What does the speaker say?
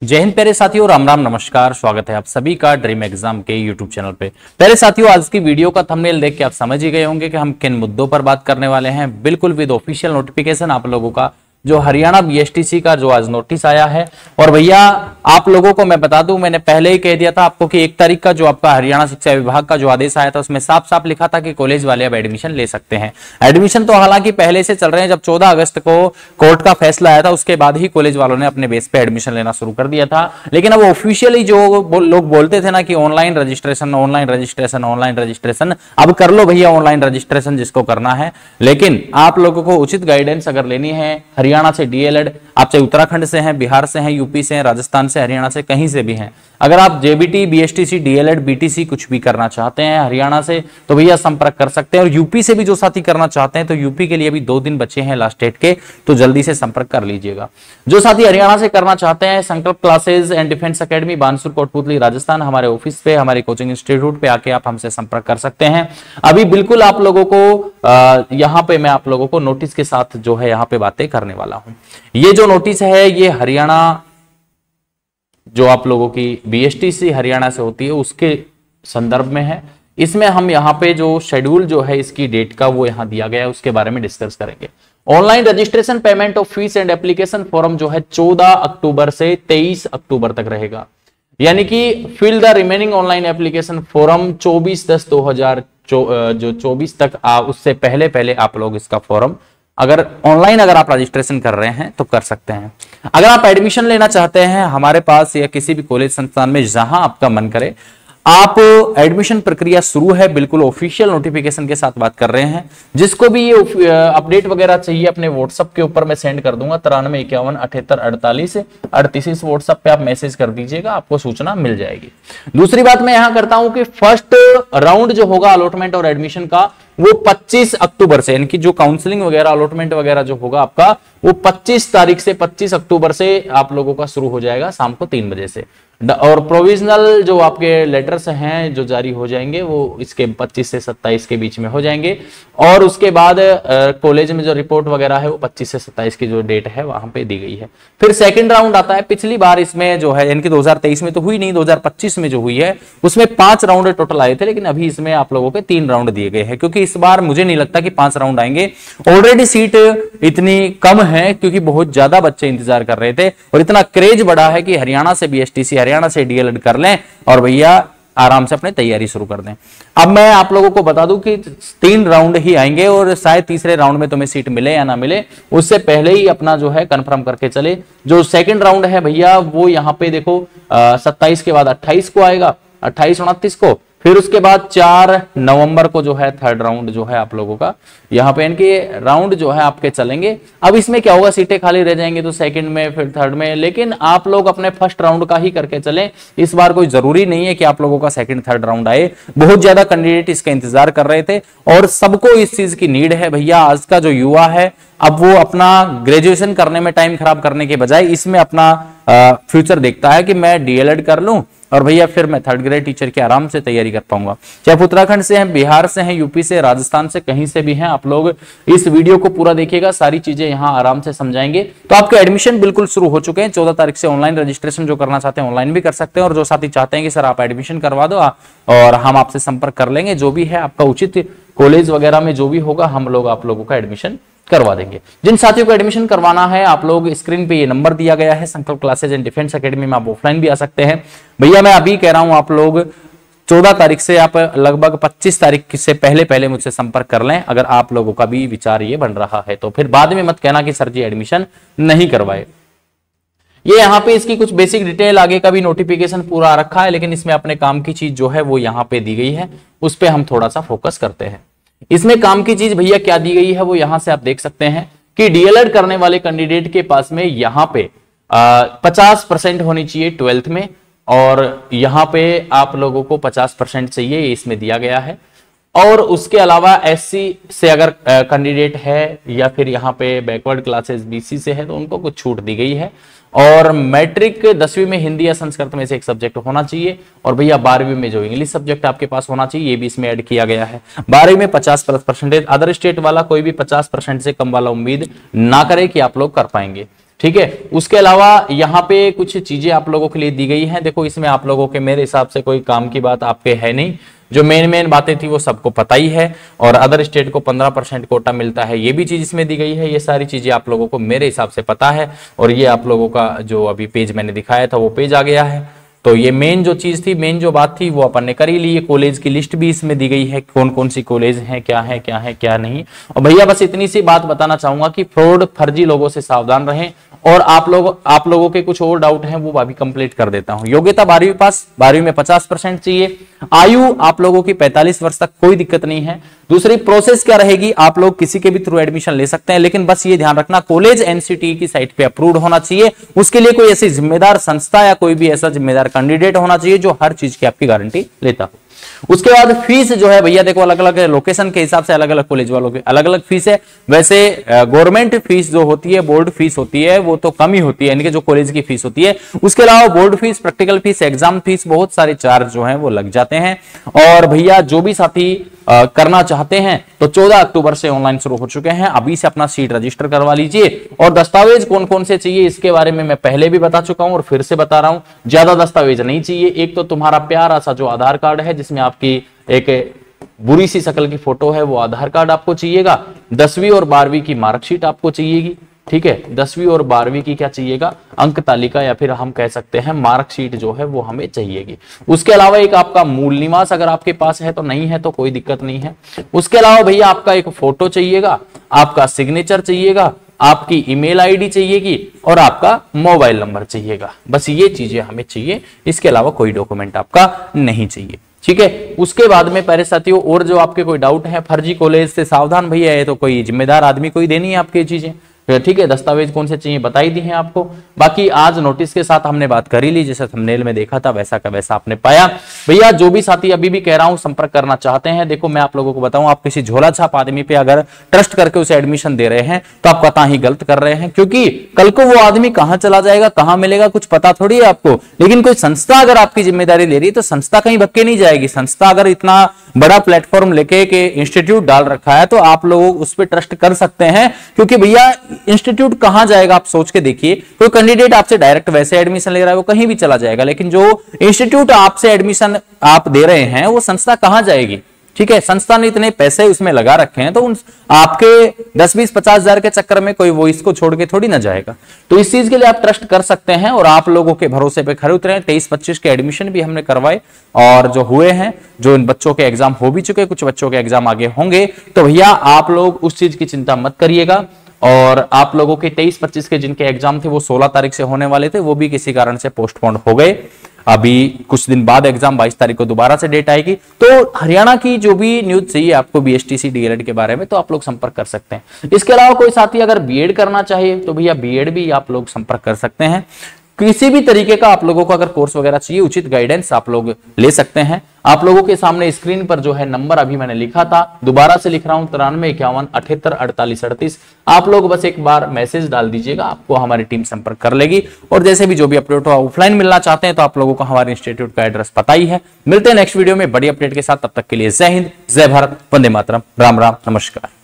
जय हिंद प्यारे साथियों, राम राम नमस्कार। स्वागत है आप सभी का ड्रीम एग्जाम के यूट्यूब चैनल पे। प्यारे साथियों, आज की वीडियो का थंबनेल देख के आप समझ ही गए होंगे कि हम किन मुद्दों पर बात करने वाले हैं। बिल्कुल विद ऑफिशियल नोटिफिकेशन आप लोगों का जो हरियाणा बीएसटीसी का जो आज नोटिस आया है। और भैया आप लोगों को मैं बता दूं, मैंने पहले ही कह दिया था आपको कि 1 तारीख का जो आपका हरियाणा शिक्षा विभाग का जो आदेश आया था उसमें साफ साफ लिखा था कि कॉलेज वाले अब एडमिशन ले सकते हैं। एडमिशन तो हालांकि पहले से चल रहे हैं। जब 14 अगस्त को कोर्ट का फैसला आया था उसके बाद ही कॉलेज वालों ने अपने बेस पे एडमिशन लेना शुरू कर दिया था। लेकिन अब ऑफिशियली जो लोग बोलते थे ना कि online registration online registration online registration, अब कर लो भैया ऑनलाइन रजिस्ट्रेशन जिसको करना है। लेकिन आप लोगों को उचित गाइडेंस अगर लेनी है, हरियाणा से डीएलएड, आप चाहे उत्तराखंड से हैं, बिहार से हैं, यूपी से हैं, राजस्थान से, हरियाणा से, कहीं से भी हैं, अगर आप जेबीटी, बीएसटीसी, डीएलएड, बीटीसी कुछ भी करना चाहते हैं हरियाणा से तो भैया संपर्क कर सकते हैं। और यूपी से भी जो साथी करना चाहते हैं तो यूपी के लिए भी 2 दिन बचे हैं लास्ट डेट के, तो जल्दी से संपर्क कर लीजिएगा। जो साथी हरियाणा से करना चाहते हैं, संकल्प classes and defence academy, Bansur, Kotputli, Rajasthan, हमारे ऑफिस पे, हमारे कोचिंग इंस्टीट्यूट पे आके आप हमसे संपर्क कर सकते हैं। अभी बिल्कुल आप लोगों को यहाँ पे मैं आप लोगों को नोटिस के साथ जो है यहाँ पे बातें करने वाला हूं। ये जो नोटिस है ये हरियाणा जो आप लोगों की बीएसटीसी हरियाणा से होती है उसके संदर्भ में है। इसमें हम यहाँ पे जो शेड्यूल जो है इसकी डेट का वो यहाँ दिया गया है, उसके बारे में डिस्कस करेंगे। Online registration payment of fees and application form जो है 14 अक्टूबर से 23 अक्टूबर तक रहेगा। यानी कि fill the remaining online application form 24/10/2024 तक उससे पहले आप लोग इसका फॉर्म अगर ऑनलाइन अगर आप रजिस्ट्रेशन कर रहे हैं तो कर सकते हैं। अगर आप एडमिशन लेना चाहते हैं हमारे पास या किसी भी कॉलेज संस्थान में जहां आपका मन करे, आप एडमिशन प्रक्रिया शुरू है। बिल्कुल ऑफिशियल नोटिफिकेशन के साथ बात कर रहे हैं। जिसको भी ये अपडेट वगैरह चाहिए अपने व्हाट्सएप के ऊपर मैं सेंड कर दूंगा 9351784848 इस व्हाट्सएप पे आप मैसेज कर दीजिएगा, आपको सूचना मिल जाएगी। दूसरी बात मैं यहां करता हूं कि फर्स्ट राउंड जो होगा अलॉटमेंट और एडमिशन का वो 25 अक्टूबर से, यानी कि जो काउंसलिंग वगैरह अलॉटमेंट वगैरह जो होगा आपका वो 25 तारीख से 25 अक्टूबर से आप लोगों का शुरू हो जाएगा शाम को 3 बजे से। और प्रोविजनल जो आपके लेटर्स हैं जो जारी हो जाएंगे वो इसके 25 से 27 के बीच में हो जाएंगे। और उसके बाद कॉलेज में जो रिपोर्ट वगैरह है वो 25 से 27 की जो डेट है वहां पे दी गई है। फिर सेकंड राउंड आता है। पिछली बार इसमें जो है यानी कि 2023 में तो हुई नहीं, 2025 में जो हुई है उसमें 5 राउंड टोटल आए थे, लेकिन अभी इसमें आप लोगों के 3 राउंड दिए गए हैं। क्योंकि इस बार मुझे नहीं लगता कि 5 राउंड आएंगे। ऑलरेडी सीट इतनी कम है क्योंकि बहुत ज्यादा बच्चे इंतजार कर रहे थे और इतना क्रेज बढ़ा है कि हरियाणा से बीएसटीसी, हरियाणा से डीएलएड कर लें और भैया आराम से अपनी तैयारी शुरू कर दें। अब मैं आप लोगों को बता दूं कि 3 राउंड ही आएंगे और शायद तीसरे राउंड में तुम्हें सीट मिले या ना मिले, उससे पहले ही अपना जो है कंफर्म करके चले। जो सेकंड राउंड है भैया वो यहाँ पे देखो 27 के बाद 28 को आएगा, 28-29 को। फिर उसके बाद 4 नवंबर को जो है थर्ड राउंड जो है आप लोगों का यहाँ पे इनके राउंड जो है आपके चलेंगे। अब इसमें क्या होगा, सीटें खाली रह जाएंगी तो सेकंड में फिर थर्ड में, लेकिन आप लोग अपने फर्स्ट राउंड का ही करके चलें। इस बार कोई जरूरी नहीं है कि आप लोगों का सेकंड थर्ड राउंड आए। बहुत ज्यादा कैंडिडेट इसका इंतजार कर रहे थे और सबको इस चीज की नीड है। भैया आज का जो युवा है अब वो अपना ग्रेजुएशन करने में टाइम खराब करने के बजाय इसमें अपना फ्यूचर देखता है कि मैं डीएलएड कर लूं और भैया फिर मैं 3rd ग्रेड टीचर की आराम से तैयारी कर पाऊंगा। चाहे उत्तराखंड से हैं, बिहार से हैं, यूपी से, राजस्थान से, कहीं से भी हैं, आप लोग इस वीडियो को पूरा देखिएगा, सारी चीजें यहां आराम से समझाएंगे। तो आपके एडमिशन बिल्कुल शुरू हो चुके हैं। 14 तारीख से ऑनलाइन रजिस्ट्रेशन जो करना चाहते हैं ऑनलाइन भी कर सकते हैं और जो साथी चाहते हैं कि सर आप एडमिशन करवा दो और हम आपसे संपर्क कर लेंगे, जो भी है आपका उचित कॉलेज वगैरह में जो भी होगा हम लोग आप लोगों का एडमिशन करवा देंगे। जिन साथियों को एडमिशन करवाना है आप लोग स्क्रीन पे ये नंबर दिया गया है, संकल्प क्लासेज एंड डिफेंस एकेडमी में आप ऑफलाइन भी आ सकते हैं। भैया मैं अभी कह रहा हूं आप लोग 14 तारीख से आप लगभग 25 तारीख से पहले मुझसे संपर्क कर लें अगर आप लोगों का भी विचार ये बन रहा है। तो फिर बाद में मत कहना कि सर जी एडमिशन नहीं करवाए। ये यहाँ पे इसकी कुछ बेसिक डिटेल, आगे का भी नोटिफिकेशन पूरा आ रखा है, लेकिन इसमें अपने काम की चीज जो है वो यहाँ पे दी गई है, उस पर हम थोड़ा सा फोकस करते हैं। इसमें काम की चीज भैया क्या दी गई है वो यहां से आप देख सकते हैं कि डीएलएड करने वाले कैंडिडेट के पास में यहां पे 50% होनी चाहिए 12th में और यहां पे आप लोगों को 50% चाहिए, इसमें दिया गया है। और उसके अलावा एससी से अगर कैंडिडेट है या फिर यहाँ पे बैकवर्ड क्लासेस बीसी से है तो उनको कुछ छूट दी गई है। और मैट्रिक 10वीं में हिंदी या संस्कृत में से एक सब्जेक्ट होना चाहिए और भैया 12वीं में जो इंग्लिश सब्जेक्ट आपके पास होना चाहिए ये भी इसमें ऐड किया गया है। 12वीं में 50%। अदर स्टेट वाला कोई भी 50% से कम वाला उम्मीद ना करे कि आप लोग कर पाएंगे। ठीक है। उसके अलावा यहाँ पे कुछ चीजें आप लोगों के लिए दी गई हैं। देखो इसमें आप लोगों के मेरे हिसाब से कोई काम की बात आपके है नहीं, जो मेन बातें थी वो सबको पता ही है। और अदर स्टेट को 15% कोटा मिलता है, ये भी चीज इसमें दी गई है। ये सारी चीजें आप लोगों को मेरे हिसाब से पता है। और ये आप लोगों का जो अभी पेज मैंने दिखाया था वो पेज आ गया है। तो ये मेन जो चीज थी, मेन जो बात थी वो अपन ने कर ही ली। कॉलेज की लिस्ट भी इसमें दी गई है, कौन कौन सी कॉलेज हैं, क्या है क्या है क्या नहीं। और भैया बस इतनी सी बात बताना चाहूंगा कि फ्रॉड फर्जी लोगों से सावधान रहें। और आप लोगों के कुछ और डाउट हैं वो अभी कंप्लीट कर देता हूं। योग्यता 12वीं पास, 12वीं में 50% चाहिए। आयु आप लोगों की 45 वर्ष तक, कोई दिक्कत नहीं है। दूसरी प्रोसेस क्या रहेगी, आप लोग किसी के भी थ्रू एडमिशन ले सकते हैं, लेकिन बस ये ध्यान रखना कॉलेज एनसीटी की साइट पे अप्रूव्ड होना चाहिए। उसके लिए कोई ऐसी जिम्मेदार संस्था या कोई भी ऐसा जिम्मेदार कैंडिडेट होना चाहिए जो हर चीज की आपकी गारंटी लेता हो। उसके बाद फीस जो है भैया देखो, अलग अलग लोकेशन के हिसाब से अलग अलग कॉलेज वालों की अलग अलग फीस है। वैसे गवर्नमेंट फीस जो होती है, बोर्ड फीस होती है, वो तो कम ही होती है, यानी कि जो कॉलेज की फीस होती है। उसके अलावा board fees, practical fees, exam fees, बहुत सारे चार्ज जो है वो लग जाते हैं। और भैया जो भी साथी करना चाहते हैं तो 14 अक्टूबर से ऑनलाइन शुरू हो चुके हैं। अभी से अपना सीट रजिस्टर करवा लीजिए। और दस्तावेज कौन कौन से चाहिए इसके बारे में मैं पहले भी बता चुका हूं और फिर से बता रहा हूं। ज्यादा दस्तावेज नहीं चाहिए। एक तो तुम्हारा प्यारा सा जो आधार कार्ड है जिसमें आपकी एक बुरी सी शक्ल की फोटो है, वो आधार कार्ड आपको चाहिएगा। 10वीं और 12वीं की मार्कशीट आपको चाहिएगी, ठीक है। 10वीं और 12वीं की क्या चाहिएगा, अंक तालिका या फिर हम कह सकते हैं मार्कशीट जो है वो हमें चाहिएगी। उसके अलावा एक आपका मूल निवास अगर आपके पास है तो, नहीं है तो कोई दिक्कत नहीं है। उसके अलावा भैया आपका एक फोटो चाहिएगा, आपका सिग्नेचर चाहिएगा, आपकी ईमेल आईडी चाहिएगी और आपका मोबाइल नंबर चाहिएगा। बस ये चीजें हमें चाहिए, इसके अलावा कोई डॉक्यूमेंट आपका नहीं चाहिए, ठीक है। उसके बाद में प्यारे साथियों और जो आपके कोई डाउट है, फर्जी कॉलेज से सावधान भैया, है तो कोई जिम्मेदार आदमी कोई देनी है आपकी चीजें, ठीक है। दस्तावेज कौन से चाहिए बता ही दी हैं आपको। बाकी आज नोटिस के साथ हमने बात कर ही ली, जैसे थंबनेल में देखा था वैसा का वैसा आपने पाया। भैया जो भी साथी अभी भी कह रहा हूं संपर्क करना चाहते हैं, देखो मैं आप लोगों को बताऊं, आप किसी झोला छाप आदमी पे अगर ट्रस्ट करके उसे एडमिशन दे रहे हैं तो आप कतई ही गलत कर रहे हैं। क्योंकि कल को वो आदमी कहां चला जाएगा, कहां मिलेगा, कुछ पता थोड़ी है आपको। लेकिन कोई संस्था अगर आपकी जिम्मेदारी ले रही है तो संस्था कहीं भक्के नहीं जाएगी। संस्था अगर इतना बड़ा प्लेटफॉर्म लेके के इंस्टीट्यूट डाल रखा है तो आप लोग उस पर ट्रस्ट कर सकते हैं। क्योंकि भैया इंस्टीट्यूट कहां जाएगा आप सोच के देखिए। कोई कैंडिडेट आपसे डायरेक्ट वैसे एडमिशन ले रहा है वो कहीं भी चला जाएगा, लेकिन जो इंस्टीट्यूट आपसे एडमिशन आप दे रहे हैं वो संस्था कहां जाएगी, ठीक है। संस्था ने इतने पैसे उसमें लगा रखे हैं तो उन आपके 10, 20, 50 हजार के चक्कर में कोई वो इसको छोड़ के थोड़ी ना जाएगा। तो इस चीज के लिए आप ट्रस्ट कर सकते हैं और आप लोगों के भरोसे पे खरे उतरे। 23-25 के एडमिशन भी हमने करवाए और जो हुए हैं, जो इन बच्चों के एग्जाम हो भी चुके, कुछ बच्चों के एग्जाम आगे होंगे। तो भैया आप लोग उस चीज की चिंता मत करिएगा। और आप लोगों के 23-25 के जिनके एग्जाम थे वो 16 तारीख से होने वाले थे, वो भी किसी कारण से पोस्टपोन हो गए। अभी कुछ दिन बाद एग्जाम 22 तारीख को दोबारा से डेट आएगी। तो हरियाणा की जो भी न्यूज चाहिए आपको बीएसटीसी डीएलएड के बारे में तो आप लोग संपर्क कर सकते हैं। इसके अलावा कोई साथी अगर बीएड करना चाहिए तो भैया बीएड भी आप लोग संपर्क कर सकते हैं। किसी भी तरीके का आप लोगों को अगर कोर्स वगैरह चाहिए, उचित गाइडेंस आप लोग ले सकते हैं। आप लोगों के सामने स्क्रीन पर जो है नंबर अभी मैंने लिखा था, दोबारा से लिख रहा हूं, 9351784838। आप लोग बस एक बार मैसेज डाल दीजिएगा, आपको हमारी टीम संपर्क कर लेगी। और जैसे भी जो भी अपडेट हो ऑफलाइन मिलना चाहते हैं तो आप लोगों को हमारे इंस्टीट्यूट का एड्रेस पता ही है। मिलते हैं नेक्स्ट वीडियो में बड़ी अपडेट के साथ, तब तक के लिए जय हिंद, जय भारत, वंदे मातरम, राम राम, नमस्कार।